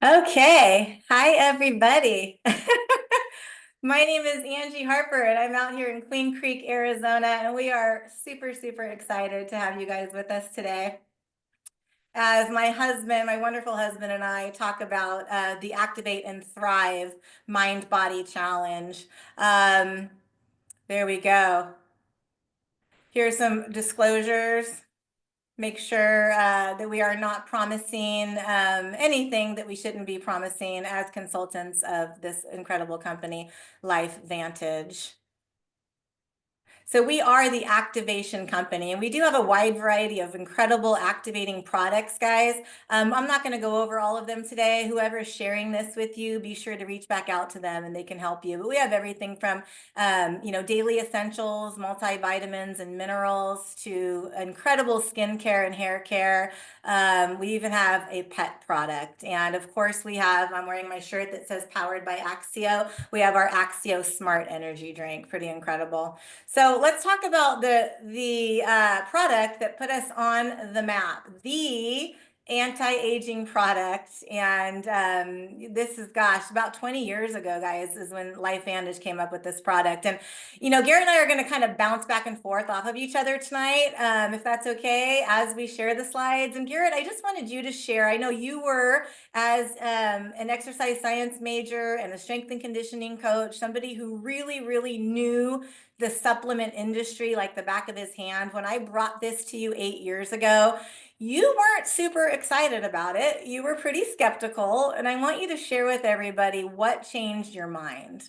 Okay. Hi, everybody. My name is Angie Harper, and I'm out here in Queen Creek, Arizona, and we are super, super excited to have you guys with us today. As my husband, my wonderful husband, and I talk about the Activate and Thrive Mind Body Challenge. Um, there we go. Here's some disclosures. Make sure that we are not promising anything that we shouldn't be promising as consultants of this incredible company, LifeVantage. So we are the activation company, and we do have a wide variety of incredible activating products, guys. I'm not going to go over all of them today. Whoever is sharing this with you, be sure to reach back out to them and they can help you. But we have everything from, daily essentials, multivitamins and minerals to incredible skincare and hair care. We even have a pet product. And of course, I'm wearing my shirt that says powered by Axio. We have our Axio Smart Energy Drink, pretty incredible. So let's talk about the product that put us on the map, the anti-aging product. And this is, gosh, about 20 years ago, guys, is when LifeVantage came up with this product. And, Garrett and I are going to kind of bounce back and forth off of each other tonight, if that's okay, as we share the slides. And Garrett, I just wanted you to share. I know you were, as an exercise science major and a strength and conditioning coach, somebody who really, really knew the supplement industry like the back of his hand. When I brought this to you 8 years ago, you weren't super excited about it. You were pretty skeptical. And I want you to share with everybody what changed your mind.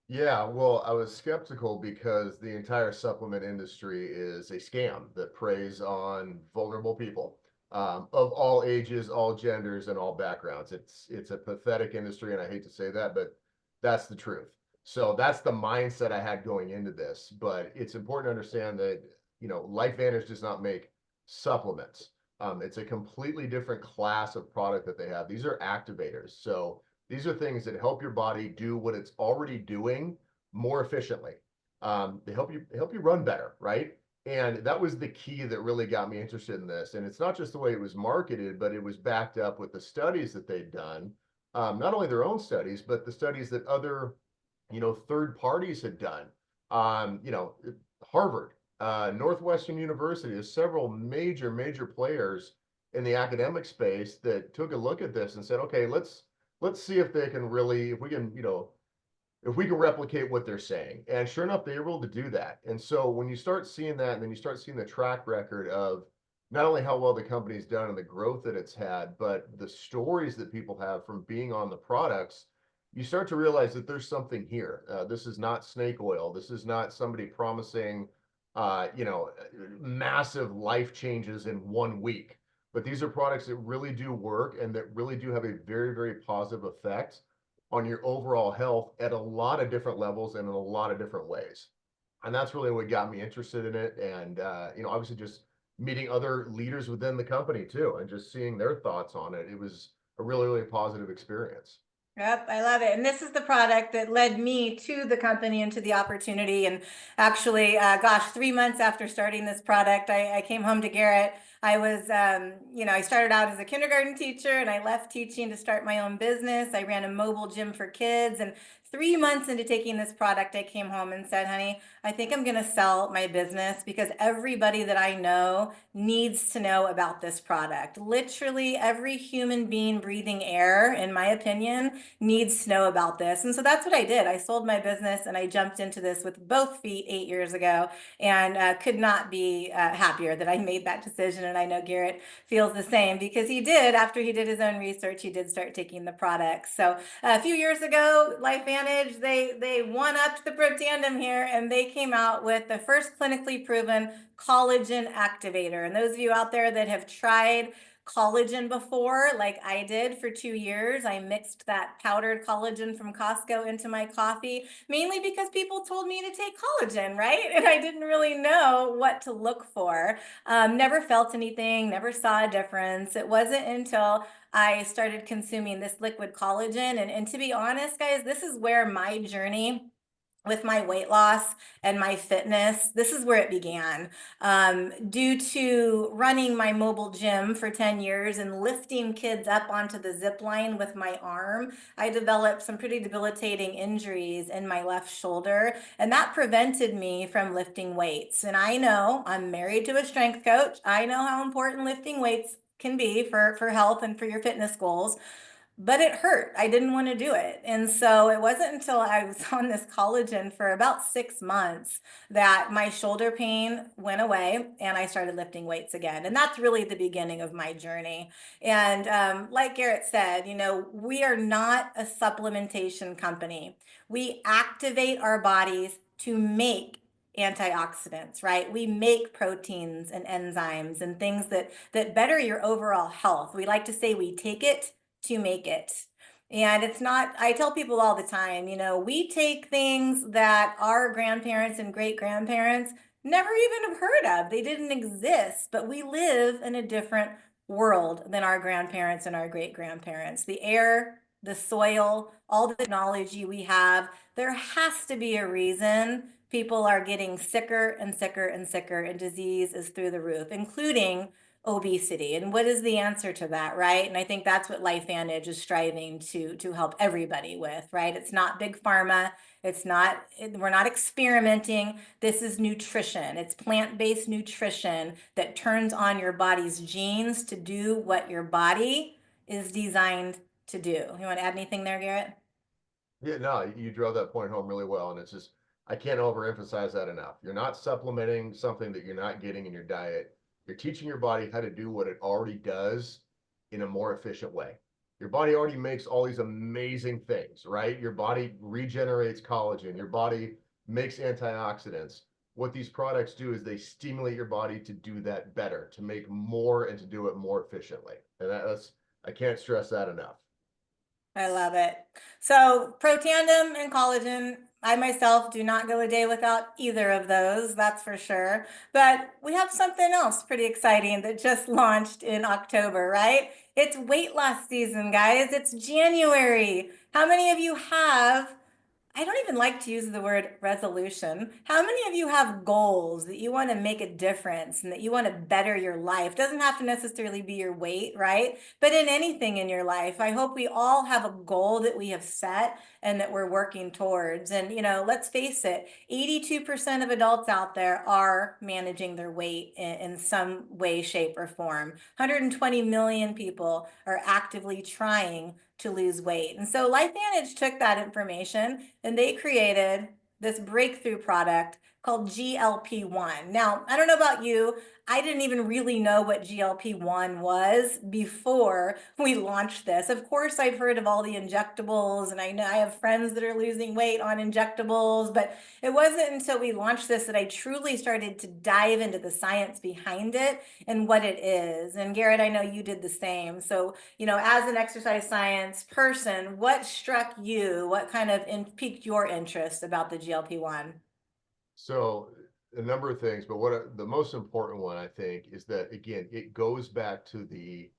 Yeah, well, I was skeptical because the entire supplement industry is a scam that preys on vulnerable people of all ages, all genders, and all backgrounds. It's a pathetic industry, and I hate to say that, but that's the truth. So that's the mindset I had going into this. But it's important to understand that, LifeVantage does not make supplements. It's a completely different class of product that they have. These are activators. So these are things that help your body do what it's already doing more efficiently. They help you run better, right? And that was the key that really got me interested in this. And it's not just the way it was marketed, but it was backed up with the studies that they'd done. Not only their own studies, but the studies that other, third parties had done. Harvard, Northwestern University, there's several major players in the academic space that took a look at this and said, okay, let's see if they can really, if we can, if we can replicate what they're saying. And sure enough, they were able to do that. And so when you start seeing that, and then you start seeing the track record of not only how well the company's done and the growth that it's had, but the stories that people have from being on the products, you start to realize that there's something here. This is not snake oil. This is not somebody promising, uh, you know, massive life changes in 1 week. But these are products that really do work and that really do have a very positive effect on your overall health at a lot of different levels and in a lot of different ways. And that's really what got me interested in it. And, obviously just meeting other leaders within the company too, and just seeing their thoughts on it. It was a really positive experience. Yep, I love it. And this is the product that led me to the company and to the opportunity. And actually, gosh, 3 months after starting this product, I came home to Garrett. I started out as a kindergarten teacher and I left teaching to start my own business. I ran a mobile gym for kids. And 3 months into taking this product, I came home and said, honey, I think I'm going to sell my business because everybody that I know needs to know about this product. Literally every human being breathing air, in my opinion, needs to know about this. And so that's what I did. I sold my business and I jumped into this with both feet 8 years ago and could not be happier that I made that decision. And I know Garrett feels the same because he did, after he did his own research, he did start taking the products. So a few years ago, LifeVantage, they one-upped the Protandim here and they came out with the first clinically proven collagen activator. And those of you out there that have tried collagen before, like I did for 2 years. I mixed that powdered collagen from Costco into my coffee, mainly because people told me to take collagen, right? And I didn't really know what to look for. Never felt anything, never saw a difference. It wasn't until I started consuming this liquid collagen. And to be honest, guys, this is where my journey with my weight loss and my fitness, this is where it began. Due to running my mobile gym for 10 years and lifting kids up onto the zip line with my arm, I developed some pretty debilitating injuries in my left shoulder, and that prevented me from lifting weights. And I know I'm married to a strength coach. I know how important lifting weights can be for health and for your fitness goals, but it hurt. I didn't want to do it. And so it wasn't until I was on this collagen for about 6 months that my shoulder pain went away and I started lifting weights again. And that's really the beginning of my journey. And like Garrett said, we are not a supplementation company. We activate our bodies to make antioxidants, right? We make proteins and enzymes and things that better your overall health. We like to say we take it to make it. And it's not, I tell people all the time, we take things that our grandparents and great grandparents never even have heard of. They didn't exist, but we live in a different world than our grandparents and our great grandparents. The air, the soil, all the technology we have, there has to be a reason people are getting sicker and sicker and sicker, and disease is through the roof, including obesity. And what is the answer to that, right? And I think that's what LifeVantage is striving to help everybody with, right? It's not big pharma. We're not experimenting. This is nutrition. It's plant-based nutrition that turns on your body's genes to do what your body is designed to do. You want to add anything there, Garrett? Yeah, no, you drove that point home really well. And it's just, I can't overemphasize that enough. You're not supplementing something that you're not getting in your diet. You're teaching your body how to do what it already does in a more efficient way. Your body already makes all these amazing things, right? Your body regenerates collagen. Your body makes antioxidants. What these products do is they stimulate your body to do that better, to make more and to do it more efficiently. And that's, I can't stress that enough. I love it. So Protandim and collagen, I myself do not go a day without either of those, that's for sure. But we have something else pretty exciting that just launched in October, right? It's weight loss season, guys. It's January. How many of you have, I don't even like to use the word resolution. How many of you have goals that you want to make a difference and that you want to better your life? Doesn't have to necessarily be your weight, right? But in anything in your life, I hope we all have a goal that we have set and that we're working towards. And, let's face it, 82% of adults out there are managing their weight in some way, shape, or form. 120 million people are actively trying to lose weight. And so LifeVantage took that information and they created this breakthrough product called GLP-1. Now, I don't know about you, I didn't even really know what GLP-1 was before we launched this. Of course, I've heard of all the injectables, and I know I have friends that are losing weight on injectables, but it wasn't until we launched this that I truly started to dive into the science behind it and what it is. And Garrett, I know you did the same. So, as an exercise science person, what struck you? What kind of piqued your interest about the GLP-1? So a number of things, but what the most important one I think is that again, it goes back to the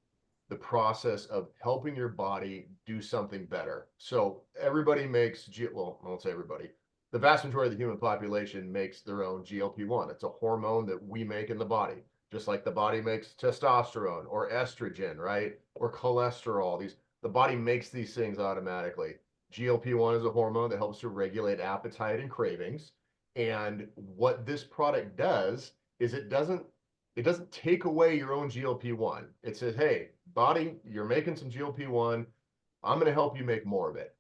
process of helping your body do something better. So everybody makes well, I won't say everybody. The vast majority of the human population makes their own GLP-1. It's a hormone that we make in the body, just like the body makes testosterone or estrogen, right? Or cholesterol. The body makes these things automatically. GLP-1 is a hormone that helps to regulate appetite and cravings. And what this product does is it doesn't take away your own GLP-1. It says, hey, body, you're making some GLP-1. I'm going to help you make more of it.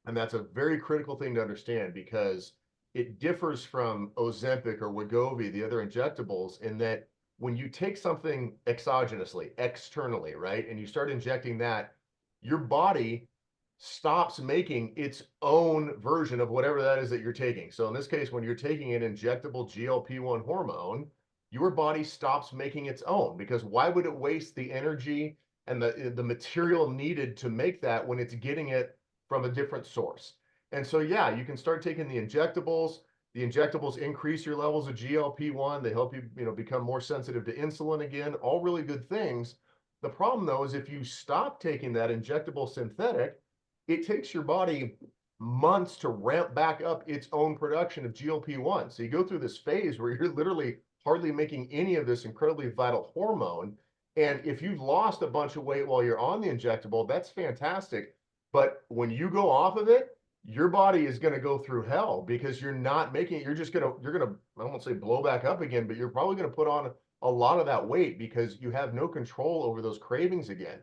And that's a very critical thing to understand because it differs from Ozempic or Wegovy, the other injectables, in that when you take something exogenously, externally, right, and you start injecting that, your body stops making its own version of whatever that is that you're taking. So in this case, when you're taking an injectable GLP-1 hormone, your body stops making its own because why would it waste the energy and the material needed to make that when it's getting it from a different source? And so, yeah, you can start taking the injectables. The injectables increase your levels of GLP-1. They help you, become more sensitive to insulin again, all really good things. The problem though is if you stop taking that injectable synthetic, it takes your body months to ramp back up its own production of GLP-1. So you go through this phase where you're literally hardly making any of this incredibly vital hormone. And if you've lost a bunch of weight while you're on the injectable, that's fantastic. But when you go off of it, your body is going to go through hell because you're not making it. You're going to, I won't say blow back up again, but you're probably going to put on a lot of that weight because you have no control over those cravings again.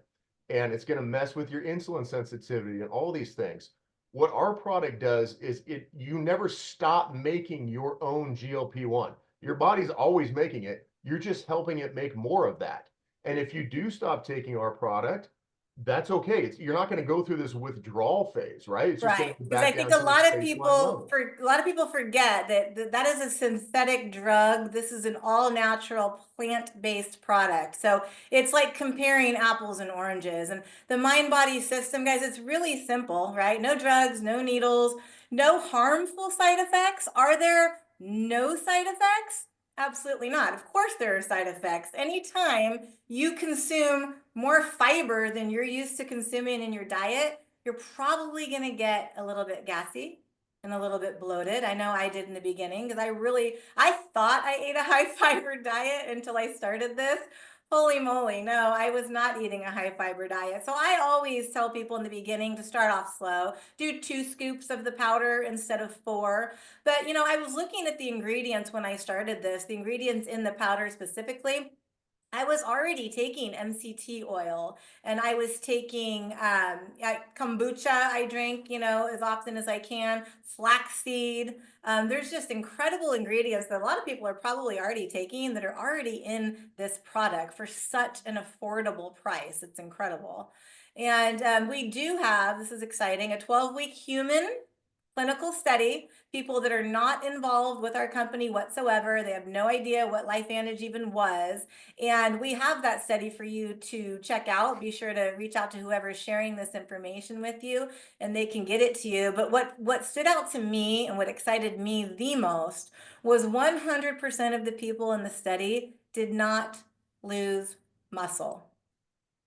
And it's going to mess with your insulin sensitivity and all these things. What our product does is you never stop making your own GLP-1. Your body's always making it. You're just helping it make more of that. And if you do stop taking our product, that's okay. You're not going to go through this withdrawal phase, right? It's just going Right, to go because I back think down to its baseline level. a lot of people forget that that is a synthetic drug. This is an all natural plant-based product. So it's like comparing apples and oranges. And the mind body system, guys, it's really simple, right? No drugs, no needles, no harmful side effects. Are there no side effects? Absolutely not. Of course, there are side effects. Anytime you consume more fiber than you're used to consuming in your diet, you're probably going to get a little bit gassy and a little bit bloated. I know I did in the beginning because I thought I ate a high fiber diet until I started this. Holy moly, no, I was not eating a high fiber diet. So I always tell people in the beginning to start off slow, do 2 scoops of the powder instead of 4. But, I was looking at the ingredients when I started this, the ingredients in the powder specifically. I was already taking MCT oil and I was taking kombucha. I drink, as often as I can, flaxseed. There's just incredible ingredients that a lot of people are probably already taking that are already in this product for such an affordable price. It's incredible. And we do have, this is exciting, a 12-week human clinical study, people that are not involved with our company whatsoever. They have no idea what LifeVantage even was. And we have that study for you to check out. Be sure to reach out to whoever is sharing this information with you and they can get it to you. But what stood out to me and what excited me the most was 100% of the people in the study did not lose muscle.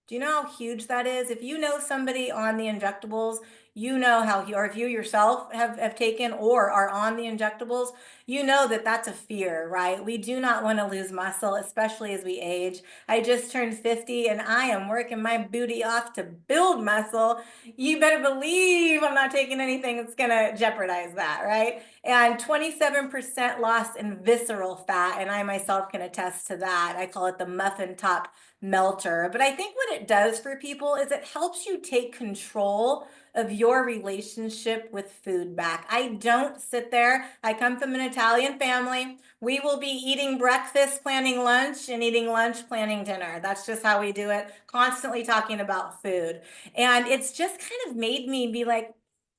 Do you know how huge that is? If you know somebody on the injectables, you know how, or if you yourself have taken or are on the injectables, you know that that's a fear, right? We do not want to lose muscle, especially as we age. I just turned 50 and I am working my booty off to build muscle. You better believe I'm not taking anything that's going to jeopardize that, right? And 27% loss in visceral fat. And I myself can attest to that. I call it the muffin top melter. But I think what it does for people is it helps you take control of your relationship with food back. I don't sit there. I come from an Italian family. We will be eating breakfast, planning lunch, and eating lunch, planning dinner. That's just how we do it, constantly talking about food. And it's just kind of made me be like,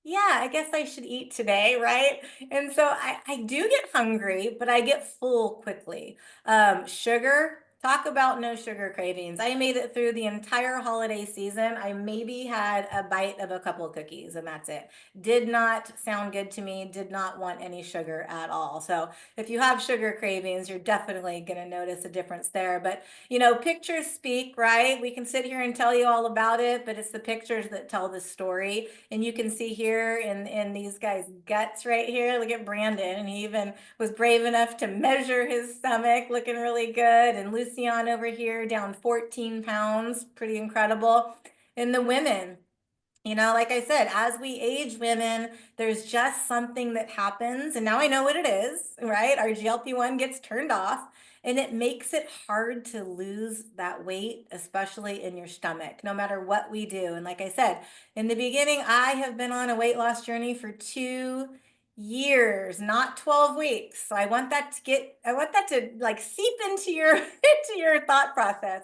yeah, I guess I should eat today, right? And so I do get hungry, but I get full quickly. Sugar, talk about no sugar cravings. I made it through the entire holiday season. I maybe had a bite of a couple of cookies and that's it. Did not sound good to me, did not want any sugar at all. So if you have sugar cravings, you're definitely going to notice a difference there. But, pictures speak, right? We can sit here and tell you all about it, but it's the pictures that tell the story. And you can see here in these guys' guts right here. Look at Brandon. And he even was brave enough to measure his stomach, looking really good. And Lucian over here down 14 pounds, pretty incredible. And the women, like I said, as we age women, there's just something that happens. And now I know what it is, right? Our GLP-1 gets turned off and it makes it hard to lose that weight, especially in your stomach, no matter what we do. And like I said, in the beginning, I have been on a weight loss journey for 2 years, not 12 weeks. So I want that to like seep into your, into your thought process.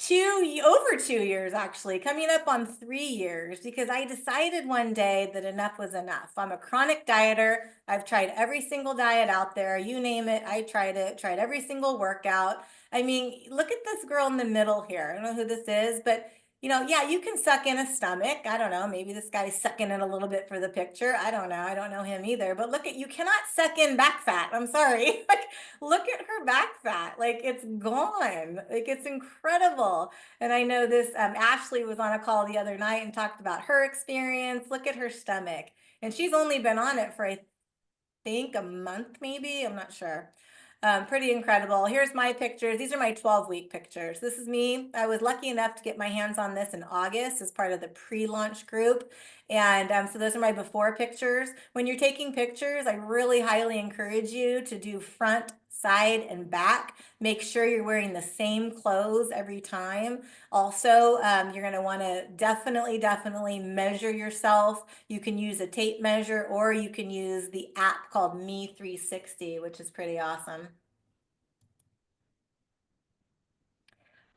Over 2 years, actually, coming up on 3 years, because I decided one day that enough was enough. I'm a chronic dieter. I've tried every single diet out there. You name it, I tried it, tried every single workout. I mean, look at this girl in the middle here. I don't know who this is, but yeah, you can suck in a stomach. I don't know. Maybe this guy's sucking in a little bit for the picture. I don't know. I don't know him either. But you cannot suck in back fat. I'm sorry. Like, look at her back fat. Like, it's gone. Like, it's incredible. And I know this, Ashley was on a call the other night and talked about her experience. Look at her stomach. And she's only been on it for, I think, a month, maybe. I'm not sure. Pretty incredible. Here's my pictures. These are my 12-week pictures. This is me. I was lucky enough to get my hands on this in August as part of the pre-launch group. And so those are my before pictures. When you're taking pictures, I really highly encourage you to do front, side, and back. Make sure you're wearing the same clothes every time. Also, you're going to want to definitely measure yourself. You can use a tape measure, or you can use the app called Me 360, which is pretty awesome.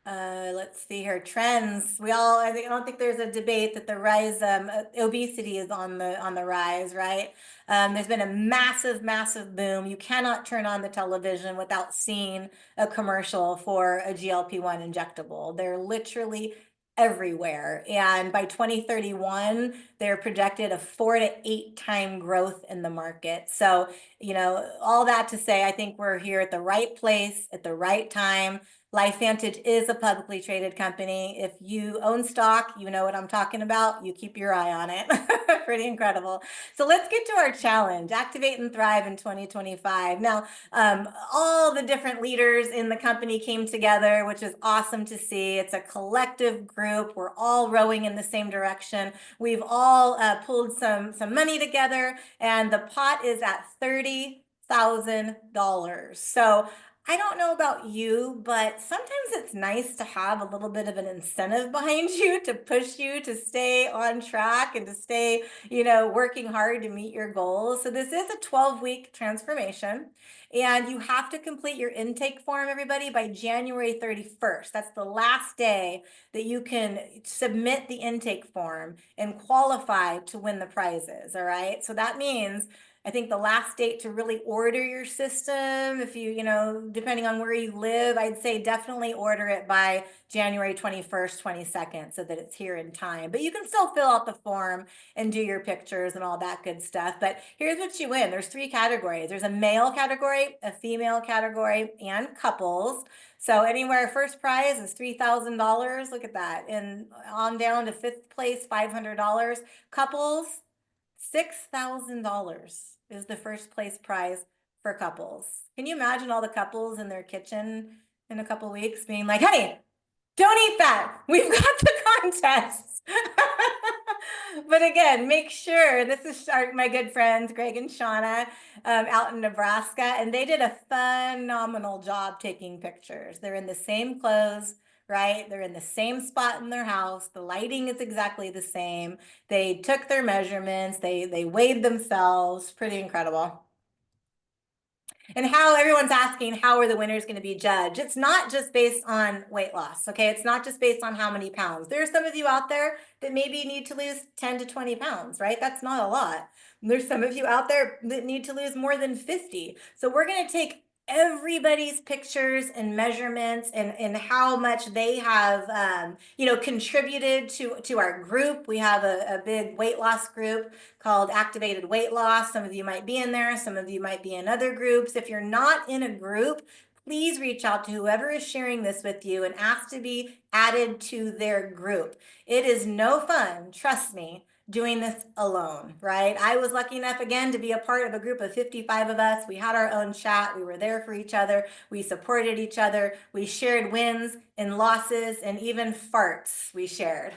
Let's see here. Trends. I don't think there's a debate that the rise, obesity is on the rise, right? There's been a massive boom. You cannot turn on the television without seeing a commercial for a GLP-1 injectable. They're literally everywhere. And by 2031, they're projected a 4 to 8 time growth in the market. So, all that to say, I think we're here at the right place at the right time. LifeVantage is a publicly traded company. If you own stock, you know what I'm talking about. You keep your eye on it. Pretty incredible. So let's get to our challenge, Activate and Thrive in 2025. Now, all the different leaders in the company came together, which is awesome to see. It's a collective group. We're all rowing in the same direction. We've all pulled some money together, and the pot is at $30,000. So I don't know about you, but sometimes it's nice to have a little bit of an incentive behind you to push you to stay on track and to stay, working hard to meet your goals. So this is a 12-week transformation, and you have to complete your intake form, everybody, by January 31st. That's the last day that you can submit the intake form and qualify to win the prizes, all right? So that means I think the last date to really order your system, if depending on where you live, I'd say definitely order it by January 21st, 22nd, so that it's here in time. But you can still fill out the form and do your pictures and all that good stuff. But here's what you win. There's 3 categories. There's a male category, a female category, and couples. So anywhere, first prize is $3,000. Look at that. And on down to 5th place, $500. Couples, $6,000 is the first place prize for couples. Can you imagine all the couples in their kitchen in a couple weeks being like, honey, don't eat that. We've got the contest. But again, make sure, this is my good friends, Greg and Shauna, out in Nebraska, and they did a phenomenal job taking pictures. They're in the same clothes, right? They're in the same spot in their house. The lighting is exactly the same. They took their measurements. They weighed themselves. Pretty incredible. And how everyone's asking, how are the winners going to be judged? It's not just based on weight loss, okay? It's not just based on how many pounds. There are some of you out there that maybe need to lose 10 to 20 pounds, right? That's not a lot. There's some of you out there that need to lose more than 50. So we're going to take everybody's pictures and measurements and how much they have contributed to our group. We have a big weight loss group called Activated Weight Loss. Some of you might be in there, some of you might be in other groups. If you're not in a group, please reach out to whoever is sharing this with you and ask to be added to their group. It is no fun, trust me, doing this alone, right? I was lucky enough again to be a part of a group of 55 of us. We had our own chat. We were there for each other. We supported each other. We shared wins and losses and even farts we shared.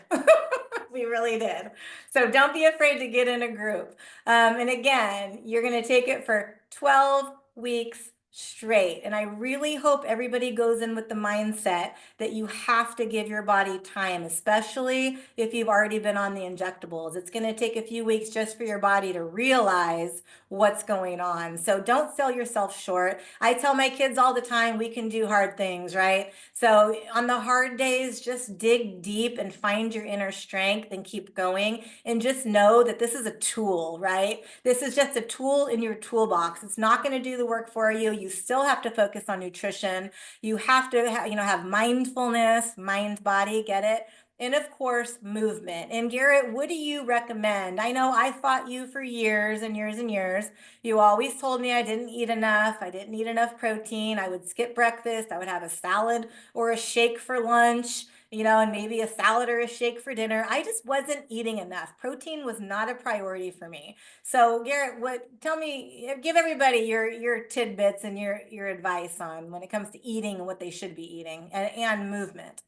We really did. So don't be afraid to get in a group. And again, you're going to take it for 12 weeks straight. And I really hope everybody goes in with the mindset that you have to give your body time, especially if you've already been on the injectables. It's going to take a few weeks just for your body to realize what's going on. So don't sell yourself short. I tell my kids all the time, we can do hard things, right? So on the hard days, just dig deep and find your inner strength and keep going. And just know that this is a tool, right? This is just a tool in your toolbox. It's not going to do the work for you. You still have to focus on nutrition. You have to have mindfulness, mind, body, get it? and of course, movement. And Garrett, what do you recommend? I know I fought you for years and years and years. You always told me I didn't eat enough. I didn't eat enough protein. I would skip breakfast. I would have a salad or a shake for lunch, and maybe a salad or a shake for dinner. I just wasn't eating enough. Protein was not a priority for me. So Garrett, tell me, give everybody your tidbits and your advice on when it comes to eating and what they should be eating and movement.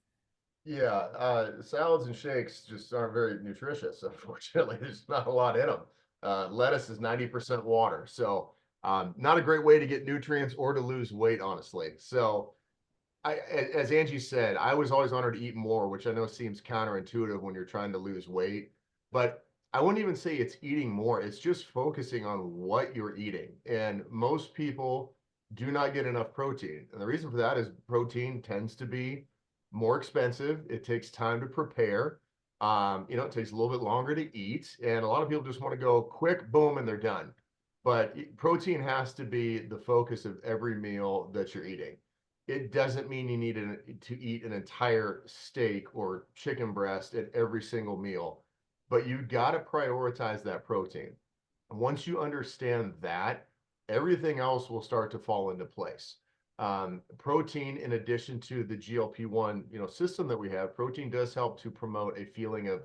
Yeah, salads and shakes just aren't very nutritious, unfortunately. There's not a lot in them. Lettuce is 90% water, so not a great way to get nutrients or to lose weight, honestly. So as Angie said, I was always honored to eat more, which I know seems counterintuitive when you're trying to lose weight. But I wouldn't even say it's eating more, it's just focusing on what you're eating. And most people do not get enough protein. And the reason for that is protein tends to be more expensive. It takes time to prepare. It takes a little bit longer to eat. And a lot of people just want to go quick, boom, and they're done. But protein has to be the focus of every meal that you're eating. It doesn't mean you need to eat an entire steak or chicken breast at every single meal, but you got to prioritize that protein. Once you understand that, everything else will start to fall into place. Protein, in addition to the GLP-1, system that we have, protein does help to promote a feeling of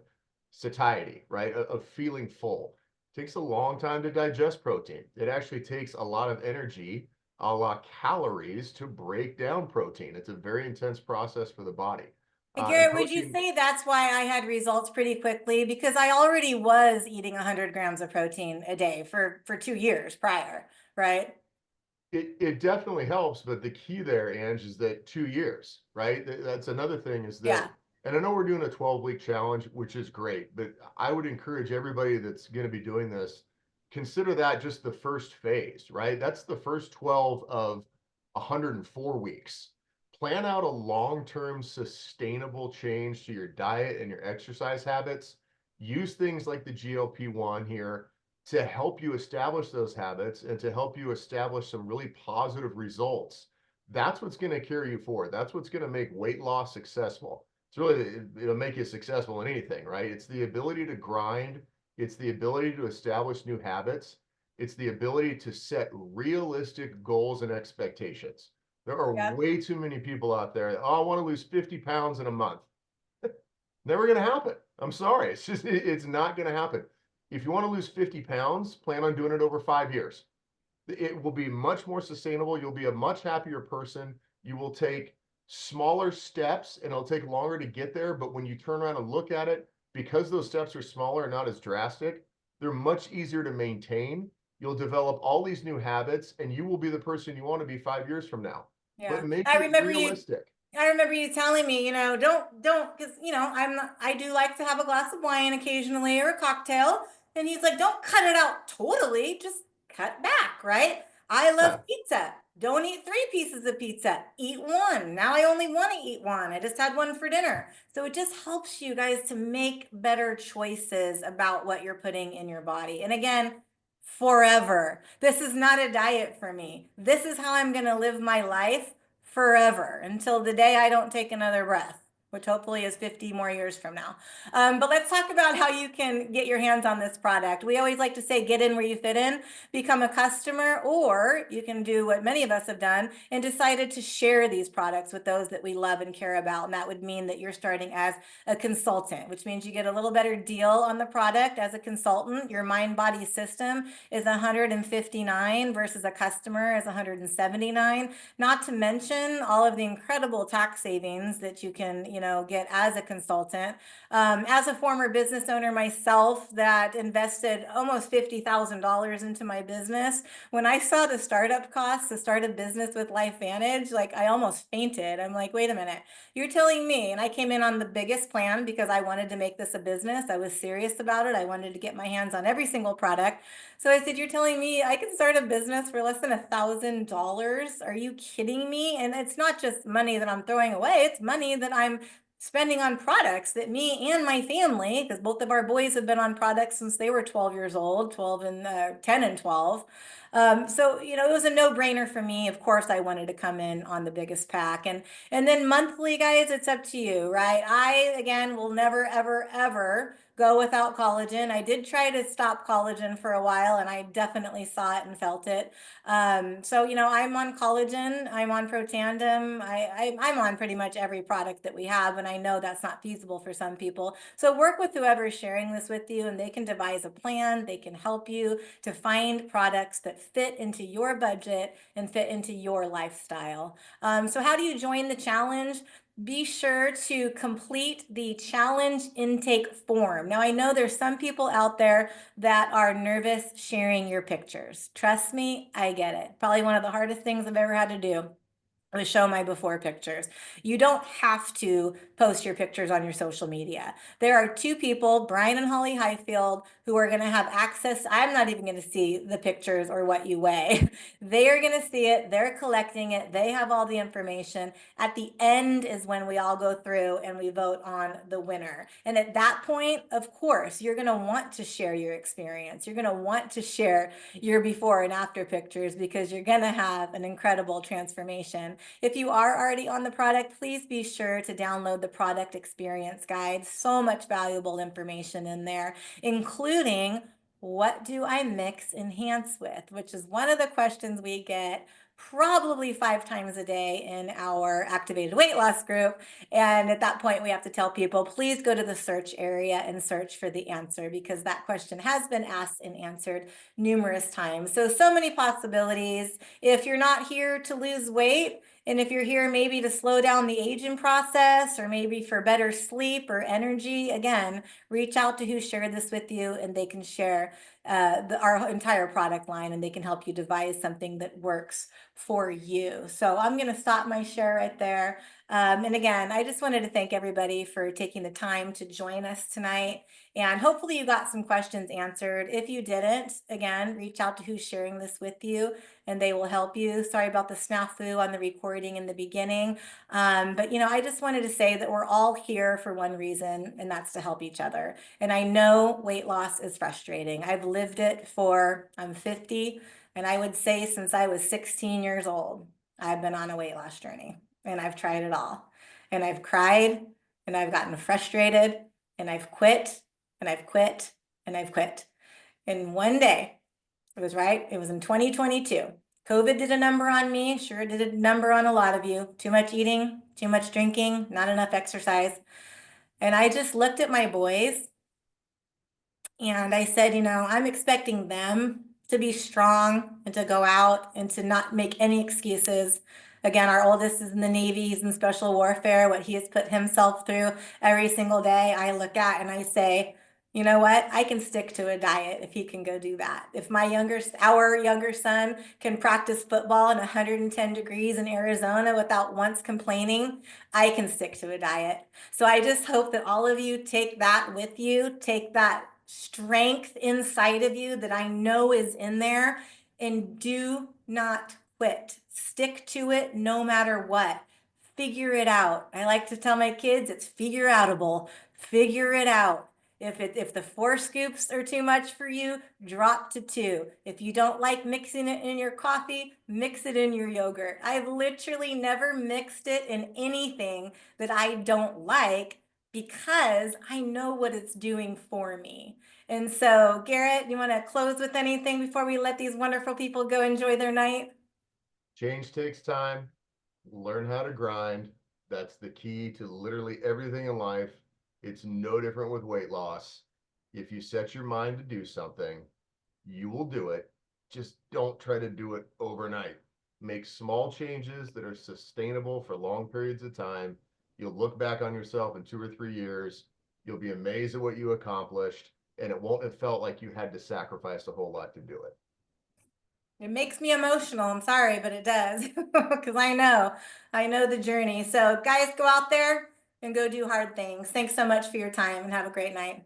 satiety, right? Of feeling full. It takes a long time to digest protein. It actually takes a lot of energy, a lot calories to break down protein. It's a very intense process for the body. And And Garrett, would you protein, say that's why I had results pretty quickly? Because I already was eating 100 grams of protein a day for 2 years prior, right? it definitely helps, but the key there, Ange, is that 2 years, right? That's another thing is that, Yeah, and I know we're doing a 12-week challenge, which is great, but I would encourage everybody that's going to be doing this, consider that just the first phase, right? That's the first 12 of 104 weeks. Plan out a long-term sustainable change to your diet and your exercise habits. Use things like the GLP-1 here to help you establish those habits and to help you establish some really positive results. That's what's going to carry you forward. That's what's going to make weight loss successful. It's really, it'll make you successful in anything, right? It's the ability to grind, it's the ability to establish new habits, it's the ability to set realistic goals and expectations. There are yeah, way too many people out there. Oh, I want to lose 50 pounds in a month. Never going to happen. I'm sorry. It's not going to happen. If you want to lose 50 pounds, plan on doing it over 5 years. It will be much more sustainable. You'll be a much happier person. You will take smaller steps and it'll take longer to get there. But when you turn around and look at it, because those steps are smaller and not as drastic, they're much easier to maintain. You'll develop all these new habits and you will be the person you want to be 5 years from now. yeah. But make it realistic. I remember you telling me, don't, because, I do like to have a glass of wine occasionally or a cocktail. And he's like, don't cut it out totally, just cut back, right? I love Yeah. pizza. Don't eat 3 pieces of pizza. Eat one. Now I only want to eat one. I just had one for dinner. So it just helps you guys to make better choices about what you're putting in your body. And again, forever. This is not a diet for me. This is how I'm going to live my life forever until the day I don't take another breath, which hopefully is 50 more years from now. But let's talk about how you can get your hands on this product. We always like to say, get in where you fit in, become a customer, or you can do what many of us have done and decided to share these products with those that we love and care about. And that would mean that you're starting as a consultant, which means you get a little better deal on the product as a consultant. Your mind body system is 159 versus a customer is 179. Not to mention all of the incredible tax savings that you can, get as a consultant. As a former business owner myself that invested almost $50,000 into my business, when I saw the startup costs to start a business with LifeVantage, like I almost fainted. I'm like, wait a minute, you're telling me, and I came in on the biggest plan because I wanted to make this a business. I was serious about it. I wanted to get my hands on every single product. So I said, you're telling me I can start a business for less than $1,000? Are you kidding me? And it's not just money that I'm throwing away. It's money that I'm spending on products that me and my family, because both of our boys have been on products since they were 12 years old, 12 and 10 and 12. So, it was a no-brainer for me. Of course, I wanted to come in on the biggest pack. And then monthly, guys, it's up to you, right? I, again, will never, ever, ever go without collagen. I did try to stop collagen for a while, and I definitely saw it and felt it. So, I'm on collagen, I'm on Protandem, I'm on pretty much every product that we have, and I know that's not feasible for some people. So work with whoever is sharing this with you, and they can devise a plan. They can help you to find products that fit into your budget and fit into your lifestyle. So how do you join the challenge? Be sure to complete the challenge intake form. Now, I know there's some people out there that are nervous sharing your pictures. Trust me, I get it. Probably one of the hardest things I've ever had to do was show my before pictures. You don't have to post your pictures on your social media. There are two people, Brian and Holly Highfield, who are going to have access. I'm not even going to see the pictures or what you weigh. They are going to see it. They're collecting it. They have all the information. At the end is when we all go through and we vote on the winner. And at that point, of course, you're going to want to share your experience. You're going to want to share your before and after pictures because you're going to have an incredible transformation. If you are already on the product, please be sure to download the product experience guide. So much valuable information in there, including what do I mix enhance with, which is one of the questions we get probably 5 times a day in our activated weight loss group. And at that point, we have to tell people, please go to the search area and search for the answer because that question has been asked and answered numerous times. So many possibilities. If you're not here to lose weight, and if you're here maybe to slow down the aging process or maybe for better sleep or energy, again, reach out to who shared this with you and they can share our entire product line and they can help you devise something that works for you. So I'm going to stop my share right there. And again, I just wanted to thank everybody for taking the time to join us tonight. And hopefully you got some questions answered. If you didn't, again, reach out to who's sharing this with you and they will help you. Sorry about the snafu on the recording in the beginning. But I just wanted to say that we're all here for one reason, and that's to help each other. And I know weight loss is frustrating. I've lived it I'm 50, and I would say since I was 16 years old, I've been on a weight loss journey and I've tried it all. And I've cried and I've gotten frustrated and I've quit and I've quit and I've quit. And one day, it was in 2022. COVID did a number on me, sure did a number on a lot of you. Too much eating, too much drinking, not enough exercise. And I just looked at my boys and I said, I'm expecting them to be strong and to go out and to not make any excuses. Again, our oldest is in the Navy, he's in special warfare, what he has put himself through every single day. I look at and I say, you know what? I can stick to a diet if he can go do that. If our younger son can practice football in 110 degrees in Arizona without once complaining, I can stick to a diet. So I just hope that all of you take that with you, take that strength inside of you that I know is in there, and do not quit. Stick to it no matter what. Figure it out. I like to tell my kids it's figure outable. Figure it out. If the 4 scoops are too much for you, drop to 2. If you don't like mixing it in your coffee, mix it in your yogurt. I've literally never mixed it in anything that I don't like because I know what it's doing for me. And so, Garrett, you want to close with anything before we let these wonderful people go enjoy their night? Change takes time. Learn how to grind. That's the key to literally everything in life. It's no different with weight loss. If you set your mind to do something, you will do it. Just don't try to do it overnight. Make small changes that are sustainable for long periods of time. You'll look back on yourself in 2 or 3 years. You'll be amazed at what you accomplished, and it won't have felt like you had to sacrifice a whole lot to do it. It makes me emotional. I'm sorry, but it does because I know the journey. So guys, go out there and go do hard things. Thanks so much for your time and have a great night.